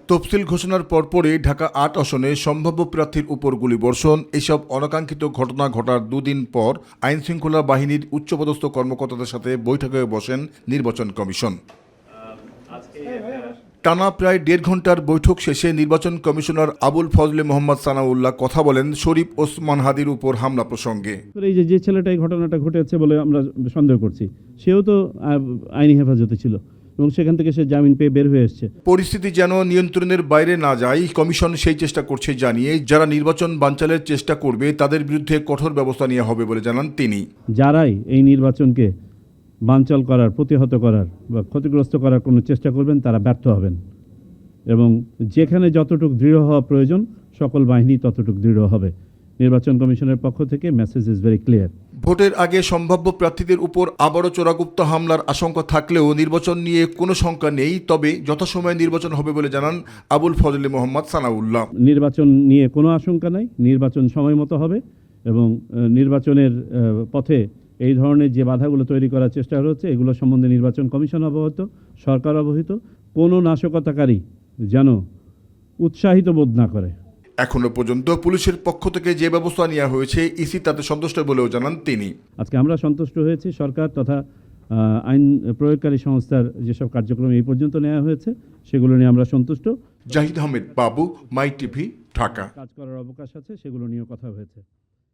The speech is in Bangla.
তফসিল ঘোষণার পরপরই ঢাকা ৮ আসনে সম্ভাব্য প্রার্থীর উপর গুলিবর্ষণ, এসব অনাকাঙ্ক্ষিত ঘটনা ঘটার দুদিন পর আইনশৃঙ্খলা বাহিনীর উচ্চপদস্থ কর্মকর্তাদের সাথে বৈঠকে বসেন নির্বাচন কমিশন। টানা প্রায় ১.৫ ঘন্টার বৈঠক শেষে নির্বাচন কমিশনার আবুল ফজলে মোহাম্মদ সানাউল্লাহ কথা বলেন শরীফ ওসমান হাদির উপর হামলা প্রসঙ্গে। এই যে ছেলেটা এই ঘটনাটা ঘটেছে বলে আমরা সন্দেহ করছি, সেও তো আইনি হেফাজতে ছিল এবং সেখান থেকে সে জামিন পেয়ে বের হয়ে এসেছে। পরিস্থিতি যেন নিয়ন্ত্রণের বাইরে না যায়, কমিশন সেই চেষ্টা করছে জানিয়ে যারা নির্বাচন বানচালের চেষ্টা করবে তাদের বিরুদ্ধে কঠোর ব্যবস্থা নেওয়া হবে বলে জানান তিনি। যারাই এই নির্বাচনকে বানচাল করার, প্রতিহত করার বা ক্ষতিগ্রস্ত করার কোনো চেষ্টা করবেন তারা ব্যর্থ হবেন এবং যেখানে যতটুকু দৃঢ় হওয়া প্রয়োজন সকল বাহিনী ততটুকু দৃঢ় হবে। নির্বাচন কমিশনের পক্ষ থেকে মেসেজ ইজ ভেরি ক্লিয়ার। ভোটের আগে সম্ভাব্য প্রার্থীদের উপর আবারও চোরাগুপ্ত হামলার আশঙ্কা থাকলেও নির্বাচন নিয়ে কোনো শঙ্কা নেই, তবে যথাসময়ে নির্বাচন হবে বলে জানান আবুল ফজলে মোহাম্মদ সানাউল্লাহ। নির্বাচন নিয়ে কোনো আশঙ্কা নাই, নির্বাচন সময় মতো হবে এবং নির্বাচনের পথে এই ধরনের যে বাধাগুলো তৈরি করার চেষ্টা হচ্ছে এগুলো সম্বন্ধে নির্বাচন কমিশন অবহিত, সরকার অবহিত। কোনো নাশকতাকারী যেন উৎসাহিত বোধ না করে। এখনো পর্যন্ত পুলিশের পক্ষ থেকে যে ব্যবস্থা নেওয়া হয়েছে ইসি তাতে সন্তুষ্ট বলেও জানান তিনি। আজকে আমরা সন্তুষ্ট হয়েছি, সরকার তথা আইন প্রয়োগকারী সংস্থার যেসব কার্যক্রম এই পর্যন্ত নেওয়া হয়েছে সেগুলো নিয়ে আমরা সন্তুষ্ট। জাহিদ আহমেদ বাবু, মাই টিভি, ঢাকা। কাজ করার অবকাশ আছে, সেগুলো নিয়েও কথা হয়েছে।